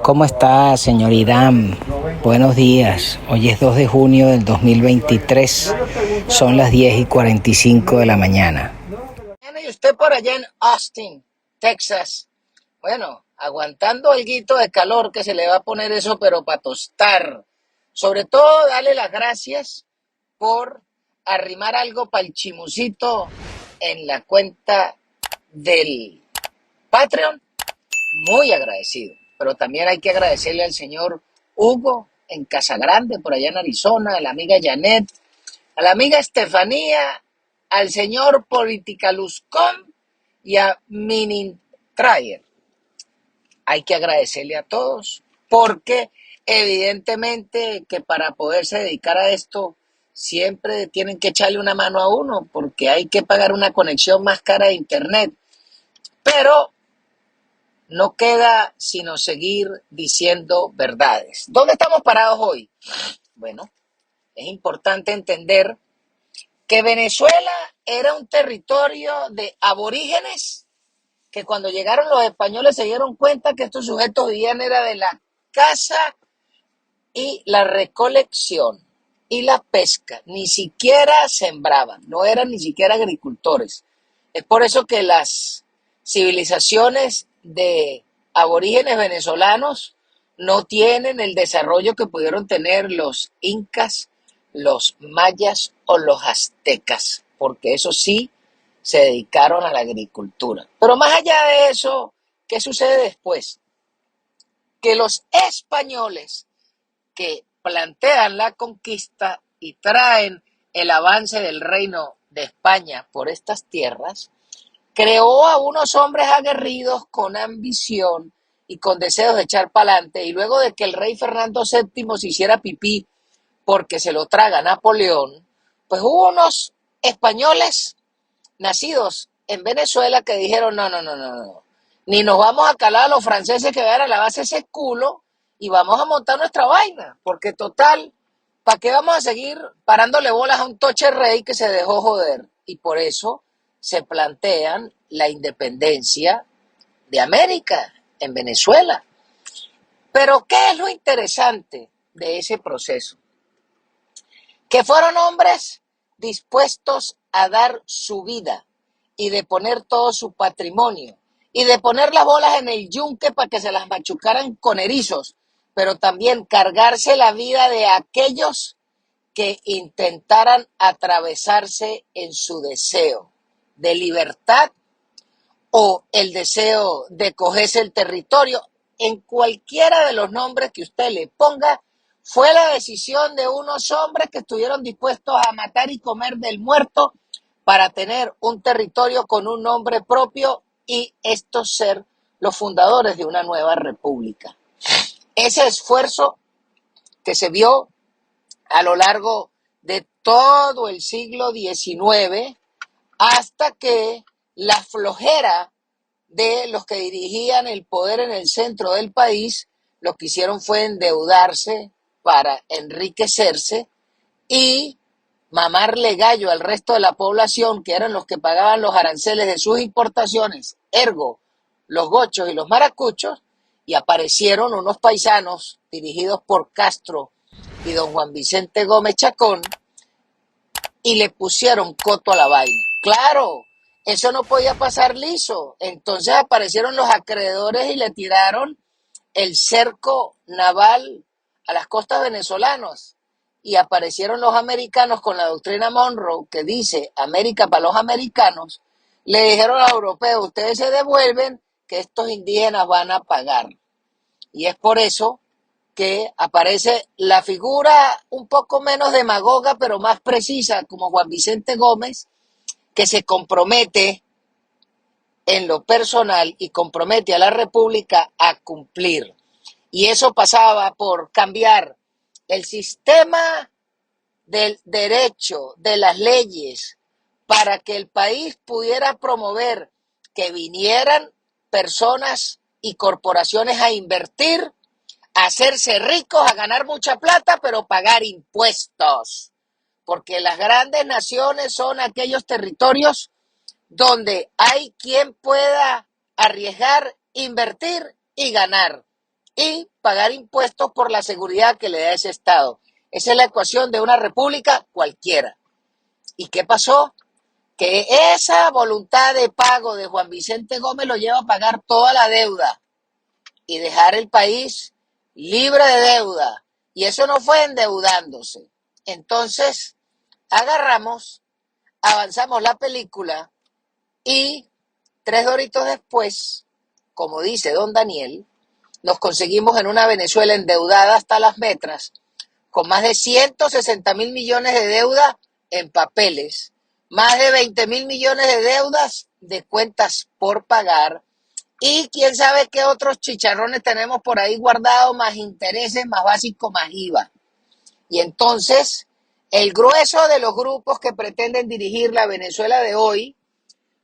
¿Cómo está, señor Irán? Buenos días. Hoy es 2 de junio del 2023. Son las 10:45 de la mañana. Y usted por allá en Austin, Texas, bueno, aguantando alguito de calor que se le va a poner eso, pero para tostar. Sobre todo, darle las gracias por arrimar algo para el chimucito en la cuenta del Patreon. Muy agradecido. Pero también hay que agradecerle al señor Hugo en Casagrande, por allá en Arizona, a la amiga Janet, a la amiga Estefanía, al señor Politicaluzcom y a Minintrayer. Hay que agradecerle a todos, porque evidentemente que para poderse dedicar a esto siempre tienen que echarle una mano a uno, porque hay que pagar una conexión más cara de internet. Pero no queda sino seguir diciendo verdades. ¿Dónde estamos parados hoy? Bueno, es importante entender que Venezuela era un territorio de aborígenes que cuando llegaron los españoles se dieron cuenta que estos sujetos vivían era de la caza y la recolección y la pesca. Ni siquiera sembraban, no eran ni siquiera agricultores. Es por eso que las civilizaciones de aborígenes venezolanos no tienen el desarrollo que pudieron tener los incas, los mayas o los aztecas, porque eso sí se dedicaron a la agricultura. Pero más allá de eso, ¿qué sucede después? Que los españoles que plantean la conquista y traen el avance del reino de España por estas tierras, creó a unos hombres aguerridos con ambición y con deseos de echar para adelante, y luego de que el rey Fernando VII se hiciera pipí porque se lo traga Napoleón, pues hubo unos españoles nacidos en Venezuela que dijeron, no, ni nos vamos a calar a los franceses que vayan a lavarse ese culo y vamos a montar nuestra vaina, porque total, ¿para qué vamos a seguir parándole bolas a un toche rey que se dejó joder? Y por eso se plantean la independencia de América en Venezuela. Pero ¿qué es lo interesante de ese proceso? Que fueron hombres dispuestos a dar su vida y de poner todo su patrimonio y de poner las bolas en el yunque para que se las machucaran con erizos, pero también cargarse la vida de aquellos que intentaran atravesarse en su deseo de libertad o el deseo de cogerse el territorio. En cualquiera de los nombres que usted le ponga, fue la decisión de unos hombres que estuvieron dispuestos a matar y comer del muerto para tener un territorio con un nombre propio y estos ser los fundadores de una nueva república. Ese esfuerzo que se vio a lo largo de todo el siglo XIX, hasta que la flojera de los que dirigían el poder en el centro del país, lo que hicieron fue endeudarse para enriquecerse y mamarle gallo al resto de la población, que eran los que pagaban los aranceles de sus importaciones, ergo los gochos y los maracuchos, y aparecieron unos paisanos dirigidos por Castro y don Juan Vicente Gómez Chacón, y le pusieron coto a la vaina. Claro, eso no podía pasar liso. Entonces aparecieron los acreedores y le tiraron el cerco naval a las costas venezolanas. Y aparecieron los americanos con la doctrina Monroe, que dice América para los americanos. Le dijeron a los europeos, ustedes se devuelven, que estos indígenas van a pagar. Y es por eso que aparece la figura un poco menos demagoga, pero más precisa, como Juan Vicente Gómez, que se compromete en lo personal y compromete a la República a cumplir. Y eso pasaba por cambiar el sistema del derecho, de las leyes, para que el país pudiera promover que vinieran personas y corporaciones a invertir, a hacerse ricos, a ganar mucha plata, pero pagar impuestos. Porque las grandes naciones son aquellos territorios donde hay quien pueda arriesgar, invertir y ganar. y pagar impuestos por la seguridad que le da ese Estado. Esa es la ecuación de una república cualquiera. ¿Y qué pasó? Que esa voluntad de pago de Juan Vicente Gómez lo lleva a pagar toda la deuda y dejar el país libre de deuda. Y eso no fue endeudándose. Entonces, agarramos, avanzamos la película y 3 doritos después, como dice don Daniel, nos conseguimos en una Venezuela endeudada hasta las metras, con más de 160.000 millones de deuda en papeles, más de 20.000 millones de deudas de cuentas por pagar, y quién sabe qué otros chicharrones tenemos por ahí guardados, más intereses, más básico, más IVA. Y entonces, el grueso de los grupos que pretenden dirigir la Venezuela de hoy,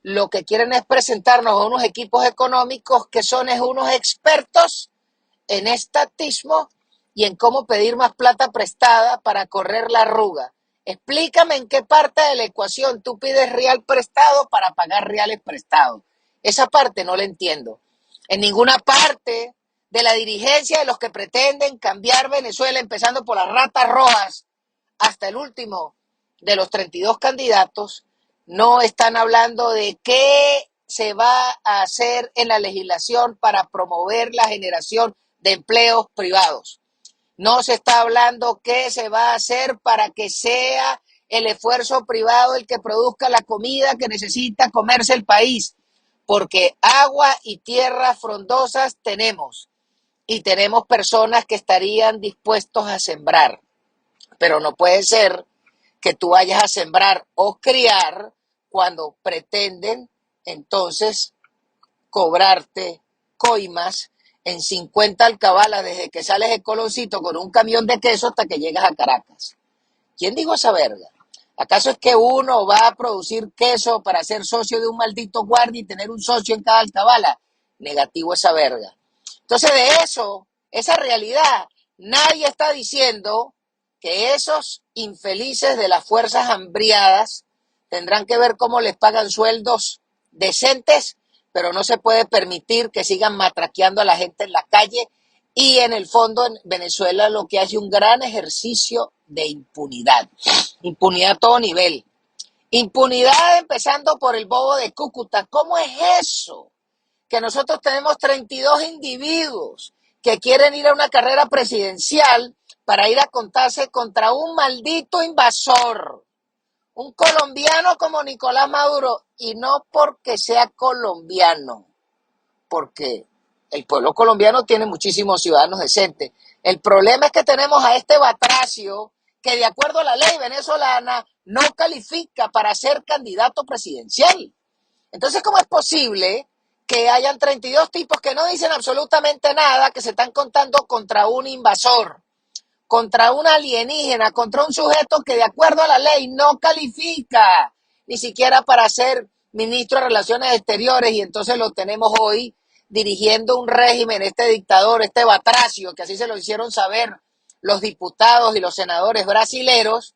lo que quieren es presentarnos a unos equipos económicos que son unos expertos en estatismo y en cómo pedir más plata prestada para correr la arruga. Explícame en qué parte de la ecuación tú pides real prestado para pagar reales prestados. Esa parte no la entiendo. En ninguna parte de la dirigencia de los que pretenden cambiar Venezuela, empezando por las ratas rojas hasta el último de los 32 candidatos, no están hablando de qué se va a hacer en la legislación para promover la generación de empleos privados. No se está hablando qué se va a hacer para que sea el esfuerzo privado el que produzca la comida que necesita comerse el país, porque agua y tierras frondosas tenemos y tenemos personas que estarían dispuestos a sembrar, pero no puede ser que tú vayas a sembrar o criar cuando pretenden entonces cobrarte coimas en 50 alcabalas desde que sales de Coloncito con un camión de queso hasta que llegas a Caracas. ¿Quién dijo esa verga? ¿Acaso es que uno va a producir queso para ser socio de un maldito guardia y tener un socio en cada alcabala? Negativo esa verga. Entonces de eso, esa realidad, nadie está diciendo que esos infelices de las fuerzas hambriadas tendrán que ver cómo les pagan sueldos decentes, pero no se puede permitir que sigan matraqueando a la gente en la calle, y en el fondo en Venezuela lo que hay es un gran ejercicio de impunidad. Impunidad a todo nivel. Impunidad empezando por el bobo de Cúcuta. ¿Cómo es eso? Que nosotros tenemos 32 individuos que quieren ir a una carrera presidencial para ir a contarse contra un maldito invasor, un colombiano como Nicolás Maduro, y no porque sea colombiano, porque el pueblo colombiano tiene muchísimos ciudadanos decentes. El problema es que tenemos a este batracio que de acuerdo a la ley venezolana no califica para ser candidato presidencial. Entonces, ¿cómo es posible que hayan 32 tipos que no dicen absolutamente nada, que se están contando contra un invasor, contra un alienígena, contra un sujeto que de acuerdo a la ley no califica ni siquiera para ser ministro de Relaciones Exteriores, y entonces lo tenemos hoy dirigiendo un régimen, este dictador, este batracio, que así se lo hicieron saber los diputados y los senadores brasileros,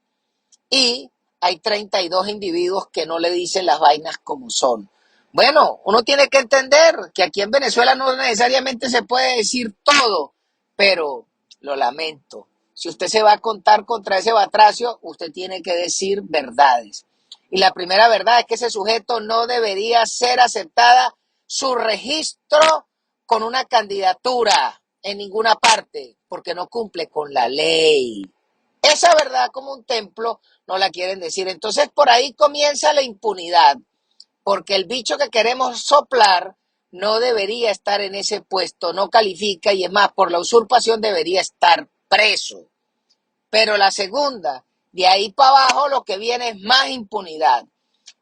y hay 32 individuos que no le dicen las vainas como son? Bueno, uno tiene que entender que aquí en Venezuela no necesariamente se puede decir todo, pero lo lamento. Si usted se va a contar contra ese batracio, usted tiene que decir verdades. Y la primera verdad es que ese sujeto no debería ser aceptada su registro con una candidatura en ninguna parte, porque no cumple con la ley. Esa verdad como un templo no la quieren decir. Entonces por ahí comienza la impunidad, porque el bicho que queremos soplar no debería estar en ese puesto, no califica, y es más, por la usurpación debería estar preso. Pero la segunda, de ahí para abajo lo que viene es más impunidad.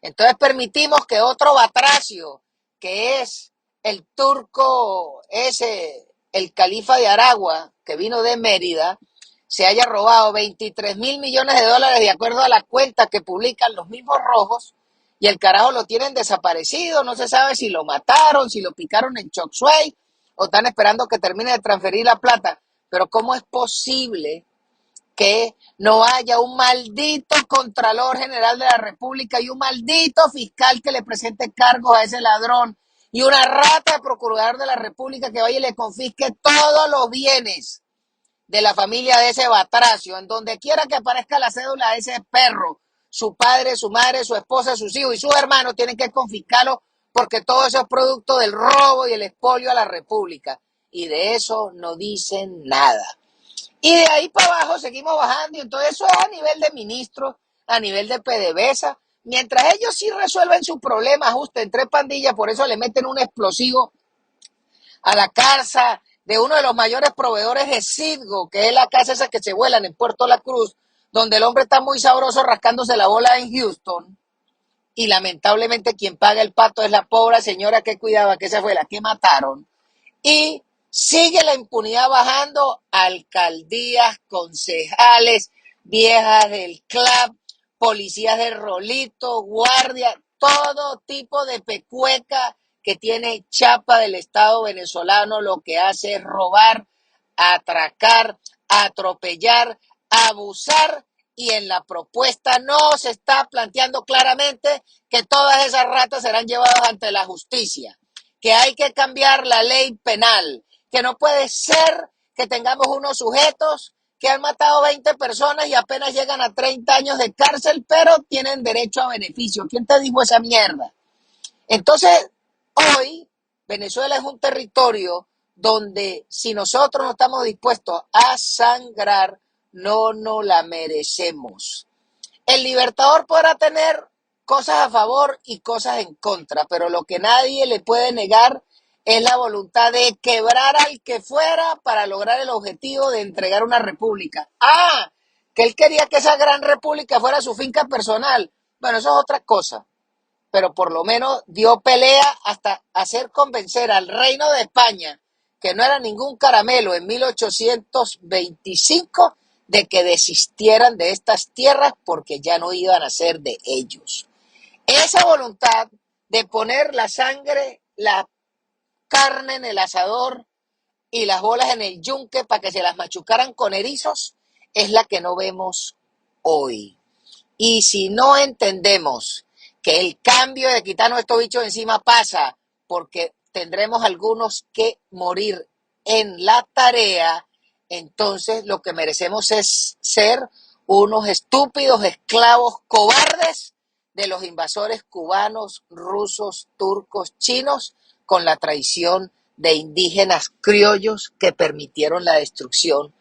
Entonces permitimos que otro batracio, que es el turco ese, el califa de Aragua, que vino de Mérida, se haya robado 23.000 millones de dólares de acuerdo a la cuenta que publican los mismos rojos, y el carajo lo tienen desaparecido. No se sabe si lo mataron, si lo picaron en Chop Suey, o están esperando que termine de transferir la plata. Pero ¿cómo es posible que no haya un maldito Contralor General de la República y un maldito fiscal que le presente cargos a ese ladrón, y una rata de procurador de la República que vaya y le confisque todos los bienes de la familia de ese batracio, en donde quiera que aparezca la cédula de ese perro, su padre, su madre, su esposa, sus hijos y sus hermanos tienen que confiscarlo porque todo eso es producto del robo y el expolio a la República. Y de eso no dicen nada. Y de ahí para abajo seguimos bajando y entonces eso es a nivel de ministros, a nivel de PDVSA. Mientras ellos sí resuelven su problema, ajusten tres pandillas, por eso le meten un explosivo a la casa de uno de los mayores proveedores de Citgo, que es la casa esa que se vuelan en Puerto La Cruz, donde el hombre está muy sabroso rascándose la bola en Houston. Y lamentablemente quien paga el pato es la pobre señora que cuidaba, que esa fue la que mataron. Y sigue la impunidad bajando, alcaldías, concejales, viejas del club, policías de rolito, guardias, todo tipo de pecueca que tiene chapa del Estado venezolano, lo que hace es robar, atracar, atropellar, abusar, y en la propuesta no se está planteando claramente que todas esas ratas serán llevadas ante la justicia, que hay que cambiar la ley penal, que no puede ser que tengamos unos sujetos que han matado 20 personas y apenas llegan a 30 años de cárcel, pero tienen derecho a beneficio. ¿Quién te dijo esa mierda? Entonces, hoy Venezuela es un territorio donde si nosotros no estamos dispuestos a sangrar, no nos la merecemos. El Libertador podrá tener cosas a favor y cosas en contra, pero lo que nadie le puede negar es la voluntad de quebrar al que fuera para lograr el objetivo de entregar una república. Ah, que él quería que esa gran república fuera su finca personal. Bueno, eso es otra cosa, pero por lo menos dio pelea hasta hacer convencer al Reino de España, que no era ningún caramelo en 1825, de que desistieran de estas tierras porque ya no iban a ser de ellos. Esa voluntad de poner la sangre, la carne en el asador y las bolas en el yunque para que se las machucaran con erizos es la que no vemos hoy. Y si no entendemos que el cambio de quitarnos estos bichos encima pasa porque tendremos algunos que morir en la tarea, entonces lo que merecemos es ser unos estúpidos esclavos cobardes de los invasores cubanos, rusos, turcos, chinos, con la traición de indígenas criollos que permitieron la destrucción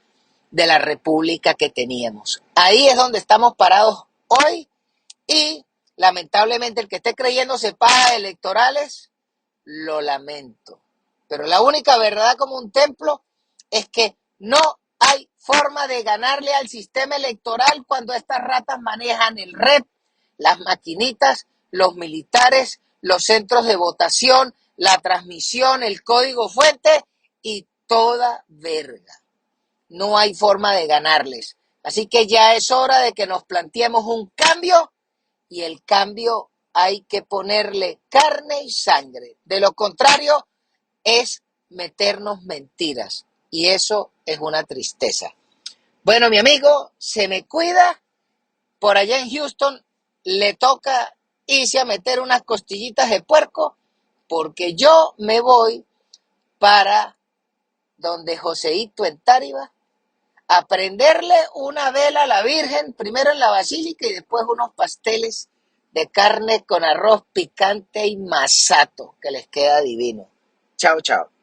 de la república que teníamos. Ahí es donde estamos parados hoy y lamentablemente el que esté creyéndose pajas electorales, lo lamento. Pero la única verdad como un templo es que no hay forma de ganarle al sistema electoral cuando estas ratas manejan el rep, las maquinitas, los militares, los centros de votación, la transmisión, el código fuente y toda verga. No hay forma de ganarles. Así que ya es hora de que nos planteemos un cambio y el cambio hay que ponerle carne y sangre. De lo contrario es meternos mentiras y eso es una tristeza. Bueno, mi amigo, se me cuida. Por allá en Houston le toca irse a meter unas costillitas de puerco porque yo me voy para donde Joseito en Táriba a prenderle una vela a la Virgen, primero en la basílica y después unos pasteles de carne con arroz picante y masato, que les queda divino. Chao, chao.